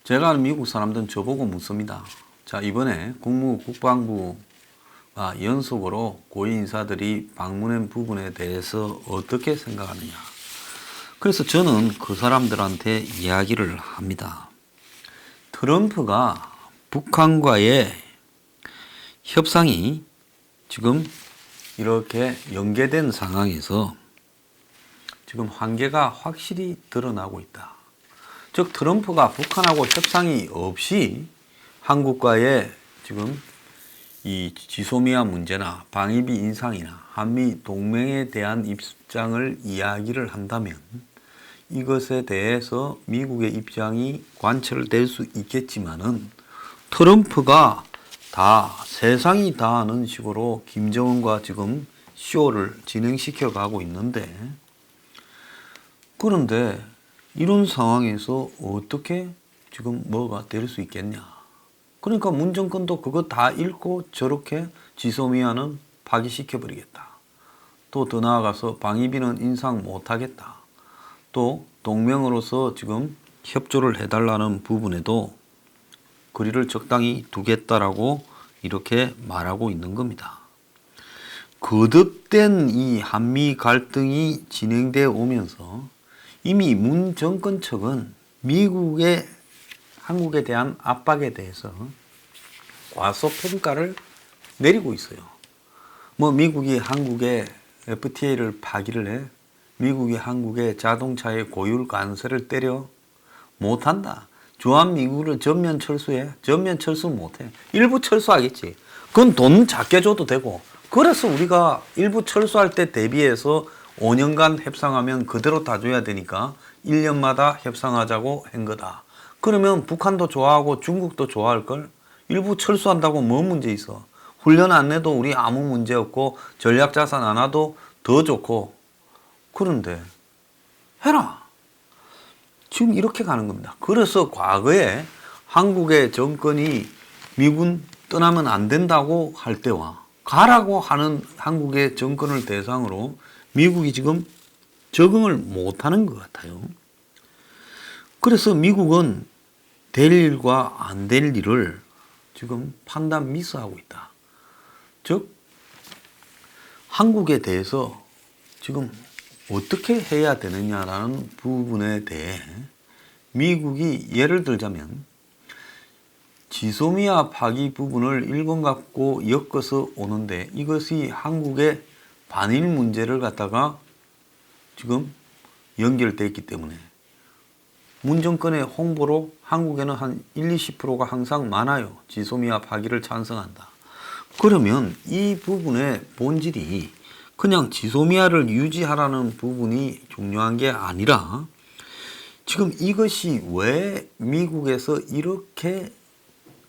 제가 아는 미국 사람들은 저보고 묻습니다. 자, 이번에 국무국방부가 연속으로 고위 인사들이 방문한 부분에 대해서 어떻게 생각하느냐. 그래서 저는 그 사람들한테 이야기를 합니다. 트럼프가 북한과의 협상이 지금 이렇게 연계된 상황에서 지금 한계가 확실히 드러나고 있다. 즉 트럼프가 북한하고 협상이 없이 한국과의 지금 이 지소미아 문제나 방위비 인상이나 한미 동맹에 대한 입장을 이야기를 한다면 이것에 대해서 미국의 입장이 관철될 수 있겠지만은 트럼프가 다 세상이 다 아는 식으로 김정은과 지금 쇼를 진행시켜 가고 있는데, 그런데 이런 상황에서 어떻게 지금 뭐가 될 수 있겠냐. 그러니까 문 정권도 그거 다 읽고 저렇게 지소미아는 파기시켜버리겠다. 또 더 나아가서 방위비는 인상 못하겠다. 또 동맹으로서 지금 협조를 해달라는 부분에도 거리를 적당히 두겠다라고 이렇게 말하고 있는 겁니다. 거듭된 이 한미 갈등이 진행되어 오면서 이미 문 정권 측은 미국의 한국에 대한 압박에 대해서 과소평가를 내리고 있어요. 미국이 한국에 FTA를 파기를 해, 미국이 한국의 자동차의 고율 관세를 때려, 못한다. 주한미군을 전면 철수해. 전면 철수 못해. 일부 철수하겠지. 그건 돈 작게 줘도 되고. 그래서 우리가 일부 철수할 때 대비해서 5년간 협상하면 그대로 다 줘야 되니까 1년마다 협상하자고 한 거다. 그러면 북한도 좋아하고 중국도 좋아할걸? 일부 철수한다고 뭐 문제 있어? 훈련 안 내도 우리 아무 문제 없고 전략자산 안 와도 더 좋고. 그런데 해라. 지금 이렇게 가는 겁니다. 그래서 과거에 한국의 정권이 미군 떠나면 안 된다고 할 때와 가라고 하는 한국의 정권을 대상으로 미국이 지금 적응을 못하는 것 같아요. 그래서 미국은 될 일과 안 될 일을 지금 판단 미스하고 있다. 즉 한국에 대해서 지금 어떻게 해야 되느냐라는 부분에 대해 미국이 예를 들자면 지소미아 파기 부분을 일본 갖고 엮어서 오는데 이것이 한국의 반일 문제를 갖다가 지금 연결되어 있기 때문에 문 정권의 홍보로 한국에는 한 20%가 항상 많아요. 지소미아 파기를 찬성한다. 그러면 이 부분의 본질이 그냥 지소미아를 유지하라는 부분이 중요한 게 아니라 지금 이것이 왜 미국에서 이렇게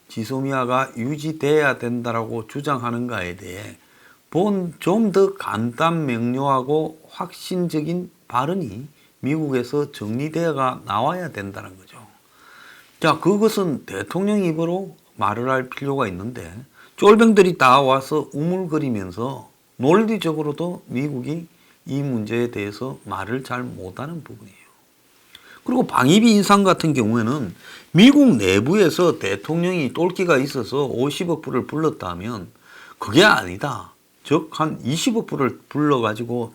지소미아가 유지돼야 된다라고 주장하는가에 대해 좀 더 간단 명료하고 확신적인 발언이 미국에서 정리되어가 나와야 된다는 거죠. 자, 그것은 대통령 입으로 말을 할 필요가 있는데 쫄병들이 다 와서 우물거리면서 논리적으로도 미국이 이 문제에 대해서 말을 잘 못하는 부분이에요. 그리고 방위비 인상 같은 경우에는 미국 내부에서 대통령이 똘끼가 있어서 50억 불을 불렀다면 그게 아니다. 즉 한 20억 불을 불러가지고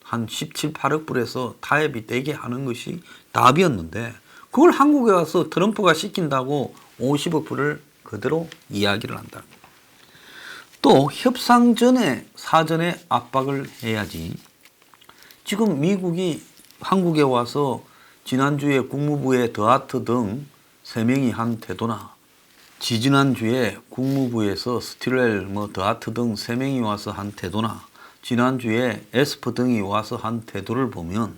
한 17, 8억 불에서 타협이 되게 하는 것이 답이었는데 그걸 한국에 와서 트럼프가 시킨다고 50억 불을 그대로 이야기를 한다. 또 협상 전에 사전에 압박을 해야지. 지금 미국이 한국에 와서 지난주에 국무부의 더하트 등 3명이 한 태도나 지지난주에 국무부에서 스틸웰, 더하트 등 3명이 와서 한 태도나 지난주에 에스퍼 등이 와서 한 태도를 보면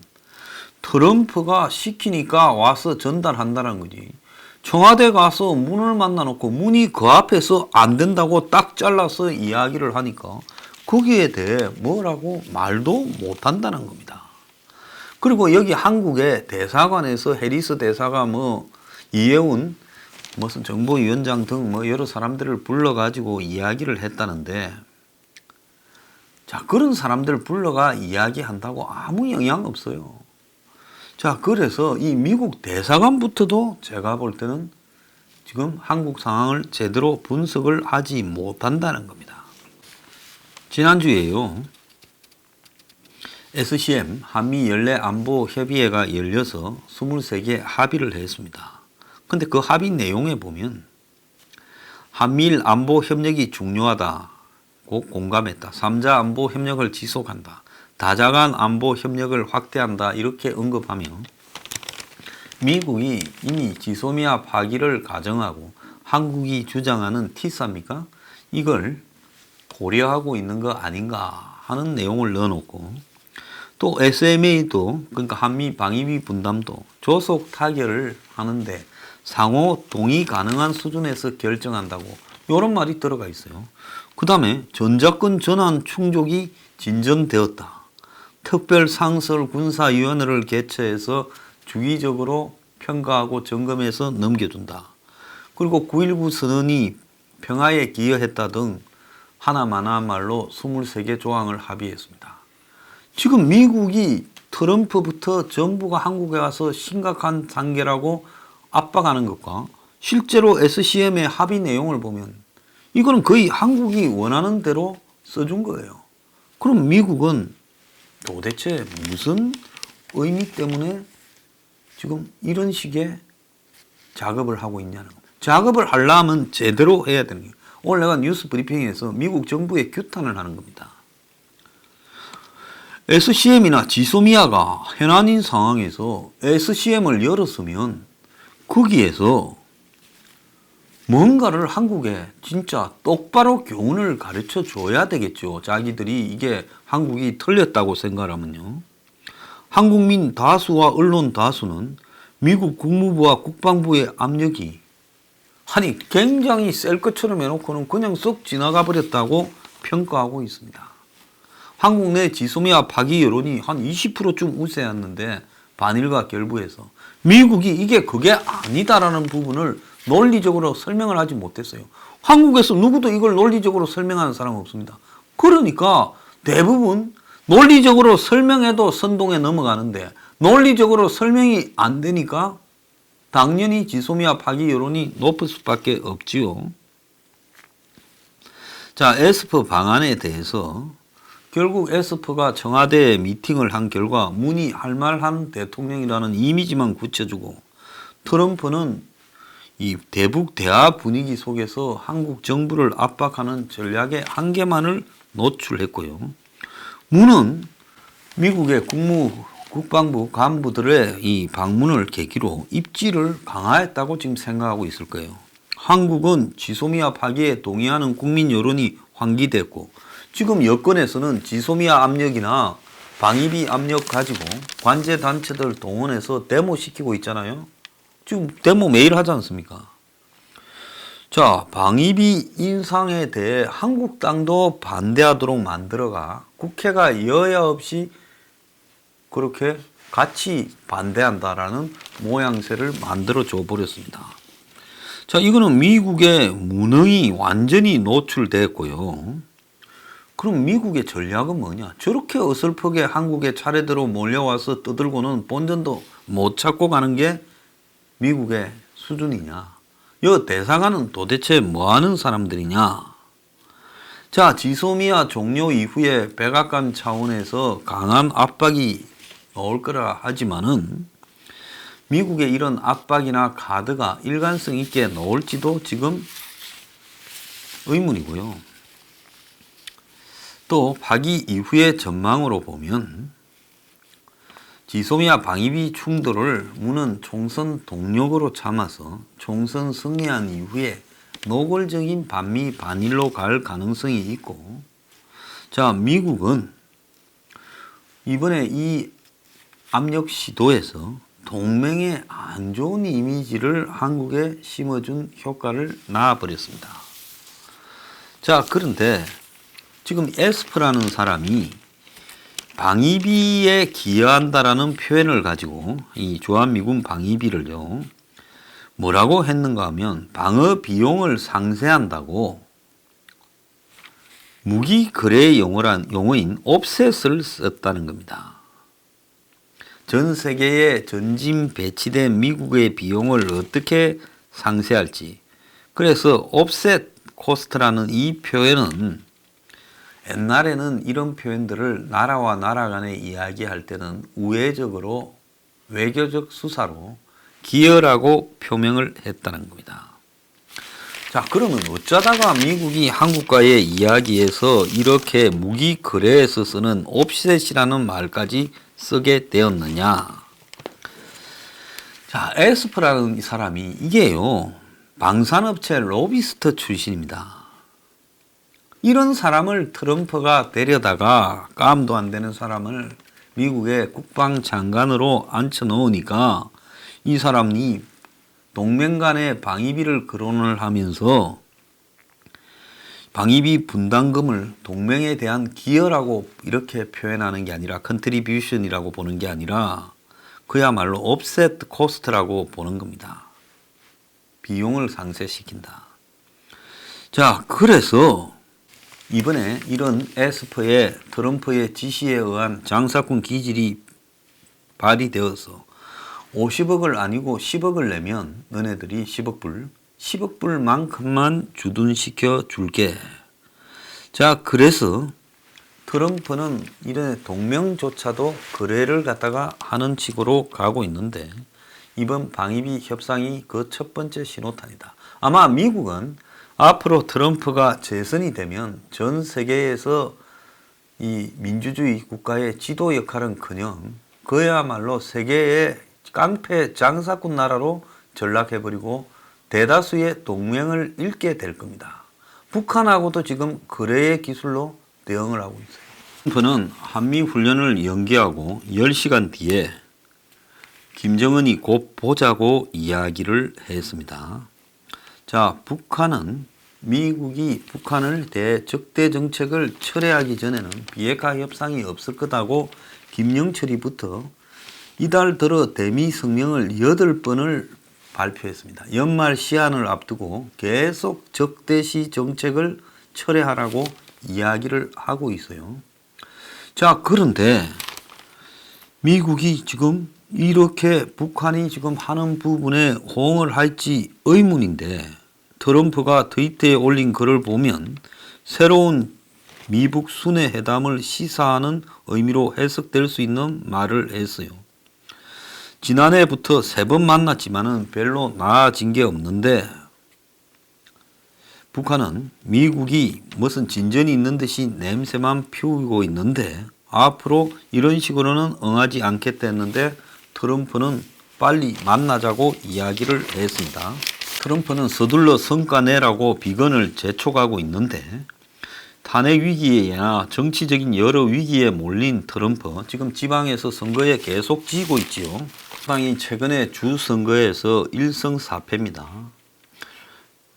트럼프가 시키니까 와서 전달한다는 거지. 청와대 가서 문을 만나놓고 문이 그 앞에서 안 된다고 딱 잘라서 이야기를 하니까 거기에 대해 뭐라고 말도 못한다는 겁니다. 그리고 여기 한국의 대사관에서 해리스 대사가 이해운 무슨 정보위원장 등 여러 사람들을 불러가지고 이야기를 했다는데, 자, 그런 사람들 불러가 이야기한다고 아무 영향 없어요. 자, 그래서 이 미국 대사관부터도 제가 볼 때는 지금 한국 상황을 제대로 분석을 하지 못한다는 겁니다. 지난주에요. SCM 한미 연례 안보 협의회가 열려서 23개 합의를 했습니다. 근데 그 합의 내용에 보면 한미일 안보 협력이 중요하다고 공감했다. 3자 안보 협력을 지속한다. 다자간 안보 협력을 확대한다. 이렇게 언급하며 미국이 이미 지소미아 파기를 가정하고 한국이 주장하는 티사입니까? 이걸 고려하고 있는 거 아닌가 하는 내용을 넣어놓고 또 SMA도 그러니까 한미 방위비 분담도 조속 타결을 하는데 상호 동의 가능한 수준에서 결정한다고 이런 말이 들어가 있어요. 그 다음에 전작권 전환 충족이 진전되었다. 특별상설 군사위원회를 개최해서 주기적으로 평가하고 점검해서 넘겨준다. 그리고 9.19 선언이 평화에 기여했다 등 하나마나말로 23개 조항을 합의했습니다. 지금 미국이 트럼프부터 전부가 한국에 와서 심각한 단계라고 압박하는 것과 실제로 SCM의 합의 내용을 보면 이거는 거의 한국이 원하는 대로 써준 거예요. 그럼 미국은 도대체 무슨 의미 때문에 지금 이런 식의 작업을 하고 있냐는 겁니다. 작업을 하려면 제대로 해야 되는 거예요. 오늘 내가 뉴스 브리핑에서 미국 정부에 규탄을 하는 겁니다. SCM이나 지소미아가 현안인 상황에서 SCM을 열었으면 거기에서 뭔가를 한국에 진짜 똑바로 교훈을 가르쳐 줘야 되겠죠. 자기들이 이게 한국이 틀렸다고 생각하면요. 한국민 다수와 언론 다수는 미국 국무부와 국방부의 압력이 아니 굉장히 셀 것처럼 해놓고는 그냥 쏙 지나가 버렸다고 평가하고 있습니다. 한국 내 지소미아 파기 여론이 한 20%쯤 우세했는데 반일과 결부해서 미국이 이게 그게 아니다라는 부분을 논리적으로 설명을 하지 못했어요. 한국에서 누구도 이걸 논리적으로 설명하는 사람은 없습니다. 그러니까 대부분 논리적으로 설명해도 선동에 넘어가는데 논리적으로 설명이 안 되니까 당연히 지소미아 파기 여론이 높을 수밖에 없지요. 자, 에스퍼 방안에 대해서 결국 에스퍼가 청와대에 미팅을 한 결과 문이 할말한 대통령이라는 이미지만 굳혀주고 트럼프는 이 대북 대화 분위기 속에서 한국 정부를 압박하는 전략의 한계만을 노출했고요. 문은 미국의 국방부 간부들의 이 방문을 계기로 입지를 강화했다고 지금 생각하고 있을 거예요. 한국은 지소미아 파기에 동의하는 국민 여론이 환기됐고 지금 여권에서는 지소미아 압력이나 방위비 압력 가지고 관제 단체들 동원해서 데모 시키고 있잖아요. 지금 데모 매일 하지 않습니까? 자, 방위비 인상에 대해 한국 땅도 반대하도록 만들어가 국회가 여야 없이 그렇게 같이 반대한다라는 모양새를 만들어 줘 버렸습니다. 자, 이거는 미국의 무능이 완전히 노출됐고요. 그럼 미국의 전략은 뭐냐? 저렇게 어설프게 한국에 차례대로 몰려와서 떠들고는 본전도 못 찾고 가는 게 미국의 수준이냐? 이 대사관은 도대체 뭐 하는 사람들이냐? 자, 지소미아 종료 이후에 백악관 차원에서 강한 압박이 나올 거라 하지만은 미국의 이런 압박이나 카드가 일관성 있게 나올지도 지금 의문이고요. 또 파기 이후의 전망으로 보면 지소미아 방위비 충돌을 문은 총선 동력으로 삼아서 총선 승리한 이후에 노골적인 반미 반일로 갈 가능성이 있고, 자, 미국은 이번에 이 압력 시도에서 동맹의 안 좋은 이미지를 한국에 심어준 효과를 낳아버렸습니다. 자, 그런데 지금 에스퍼라는 사람이 방위비에 기여한다라는 표현을 가지고 이 주한미군 방위비를요 뭐라고 했는가 하면 방어 비용을 상쇄한다고 무기 거래 용어인 옵셋을 썼다는 겁니다. 전 세계에 전진 배치된 미국의 비용을 어떻게 상쇄할지. 그래서 옵셋 코스트라는 이 표현은 옛날에는 이런 표현들을 나라와 나라 간에 이야기할 때는 우회적으로 외교적 수사로 기여라고 표명을 했다는 겁니다. 자, 그러면 어쩌다가 미국이 한국과의 이야기에서 이렇게 무기 거래에서 쓰는 옵셋이라는 말까지 쓰게 되었느냐? 자, 에스프라는 이 사람이 이게요, 방산업체 로비스트 출신입니다. 이런 사람을 트럼프가 데려다가 깜도 안 되는 사람을 미국의 국방장관으로 앉혀놓으니까 이 사람이 동맹 간의 방위비를 거론을 하면서 방위비 분담금을 동맹에 대한 기여라고 이렇게 표현하는 게 아니라 컨트리뷰션이라고 보는 게 아니라 그야말로 옵셋 코스트라고 보는 겁니다. 비용을 상쇄시킨다. 자, 그래서 이번에 이런 에스퍼의 트럼프의 지시에 의한 장사꾼 기질이 발휘되어서 50억을 아니고 10억을 내면 너네들이 10억 불만큼만 주둔시켜 줄게. 자, 그래서 트럼프는 이런 동맹조차도 거래를 갖다가 하는 식으로 가고 있는데 이번 방위비 협상이 그 첫 번째 신호탄이다. 아마 미국은 앞으로 트럼프가 재선이 되면 전 세계에서 이 민주주의 국가의 지도 역할은커녕 그야말로 세계의 깡패 장사꾼 나라로 전락해버리고 대다수의 동맹을 잃게 될 겁니다. 북한하고도 지금 거래의 기술로 대응을 하고 있어요. 트럼프는 한미훈련을 연기하고 10시간 뒤에 김정은이 곧 보자고 이야기를 했습니다. 자, 북한은 미국이 북한을 대해 적대 정책을 철회하기 전에는 비핵화 협상이 없을 거다고 김영철이부터 이달 들어 대미 성명을 8번을 발표했습니다. 연말 시한을 앞두고 계속 적대시 정책을 철회하라고 이야기를 하고 있어요. 자, 그런데 미국이 지금 이렇게 북한이 지금 하는 부분에 호응을 할지 의문인데 트럼프가 트위터에 올린 글을 보면 새로운 미북 순회 회담을 시사하는 의미로 해석될 수 있는 말을 했어요. 지난해부터 3번 만났지만은 별로 나아진 게 없는데 북한은 미국이 무슨 진전이 있는 듯이 냄새만 피우고 있는데 앞으로 이런 식으로는 응하지 않겠다는데 트럼프는 빨리 만나자고 이야기를 했습니다. 트럼프는 서둘러 성과 내라고 비건을 재촉하고 있는데 탄핵 위기에나 정치적인 여러 위기에 몰린 트럼프 지금 지방에서 선거에 계속 지고 있지요. 지방이 최근에 주 선거에서 1승 4패입니다.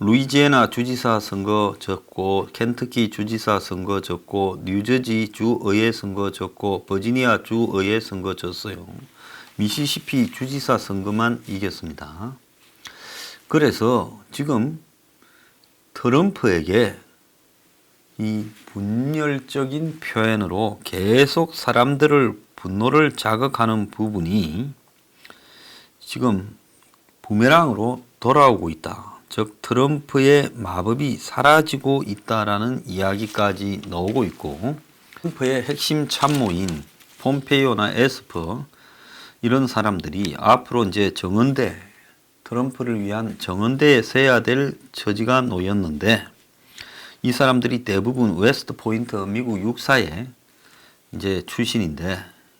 루이지애나 주지사 선거 졌고 켄터키 주지사 선거 졌고 뉴저지 주의회 선거 졌고 버지니아 주의회 선거 졌어요. 미시시피 주지사 선거만 이겼습니다. 그래서 지금 트럼프에게 이 분열적인 표현으로 계속 사람들을 분노를 자극하는 부분이 지금 부메랑으로 돌아오고 있다. 즉 트럼프의 마법이 사라지고 있다라는 이야기까지 나오고 있고 트럼프의 핵심 참모인 폼페이오나 에스퍼 이런 사람들이 앞으로 이제 정원대 트럼프를 위한 정원대에 서야 될 처지가 놓였는데 이 사람들이 대부분 웨스트 포인트 미국 육사의 이제 출신인데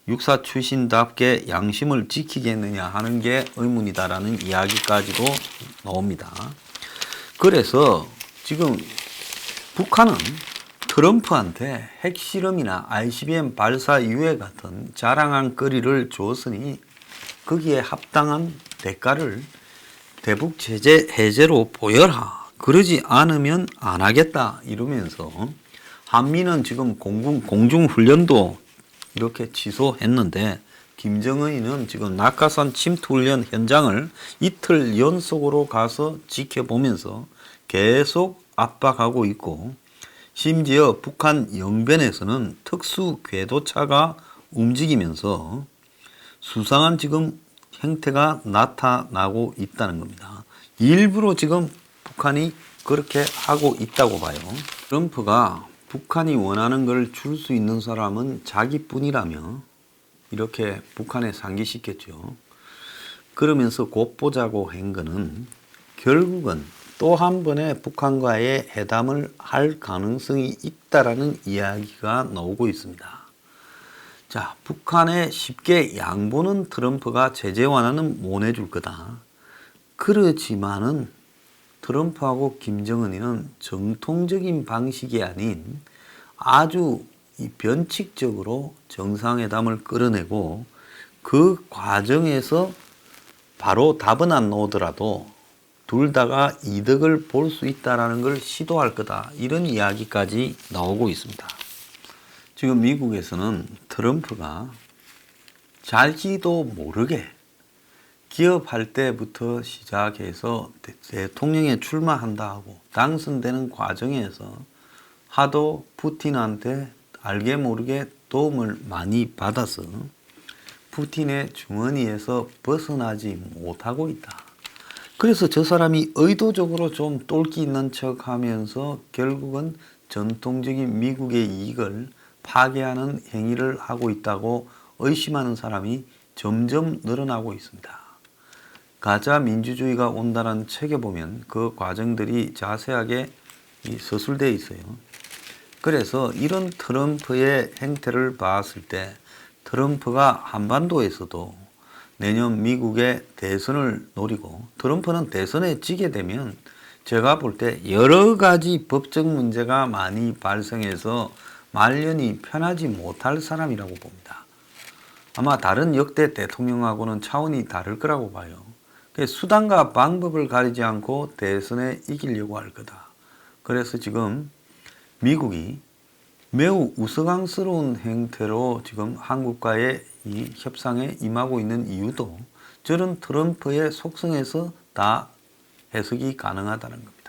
육사 출신답게 양심을 지키겠느냐 하는 게 의문이다라는 이야기까지도 나옵니다. 그래서 지금 북한은 트럼프한테 핵실험이나 ICBM 발사 이후에 같은 자랑한 거리를 줬으니 거기에 합당한 대가를 대북 제재 해제로 보여라. 그러지 않으면 안 하겠다 이러면서 한미는 지금 공중훈련도 이렇게 취소했는데 김정은이는 지금 낙하산 침투훈련 현장을 이틀 연속으로 가서 지켜보면서 계속 압박하고 있고 심지어 북한 영변에서는 특수 궤도차가 움직이면서 수상한 지금 행태가 나타나고 있다는 겁니다. 일부러 지금 북한이 그렇게 하고 있다고 봐요. 트럼프가 북한이 원하는 걸 줄 수 있는 사람은 자기뿐이라며 이렇게 북한에 상기시켰죠. 그러면서 곧 보자고 한 거는 결국은 또 한 번의 북한과의 회담을 할 가능성이 있다라는 이야기가 나오고 있습니다. 자, 북한에 쉽게 양보는 트럼프가 제재 완화는 못 해줄 거다. 그렇지만은 트럼프하고 김정은이는 정통적인 방식이 아닌 아주 변칙적으로 정상회담을 끌어내고 그 과정에서 바로 답은 안 나오더라도 둘 다가 이득을 볼 수 있다라는 걸 시도할 거다. 이런 이야기까지 나오고 있습니다. 지금 미국에서는 트럼프가 잘지도 모르게 기업할 때부터 시작해서 대통령에 출마한다 하고 당선되는 과정에서 하도 푸틴한테 알게 모르게 도움을 많이 받아서 푸틴의 주머니에서 벗어나지 못하고 있다. 그래서 저 사람이 의도적으로 좀 똘끼 있는 척 하면서 결국은 전통적인 미국의 이익을 파괴하는 행위를 하고 있다고 의심하는 사람이 점점 늘어나고 있습니다. 가짜 민주주의가 온다는 책에 보면 그 과정들이 자세하게 서술되어 있어요. 그래서 이런 트럼프의 행태를 봤을 때 트럼프가 한반도에서도 내년 미국의 대선을 노리고 트럼프는 대선에 지게 되면 제가 볼 때 여러 가지 법적 문제가 많이 발생해서 말년이 편하지 못할 사람이라고 봅니다. 아마 다른 역대 대통령하고는 차원이 다를 거라고 봐요. 수단과 방법을 가리지 않고 대선에 이기려고 할 거다. 그래서 지금 미국이 매우 우스꽝스러운 행태로 지금 한국과의 이 협상에 임하고 있는 이유도 저런 트럼프의 속성에서 다 해석이 가능하다는 겁니다.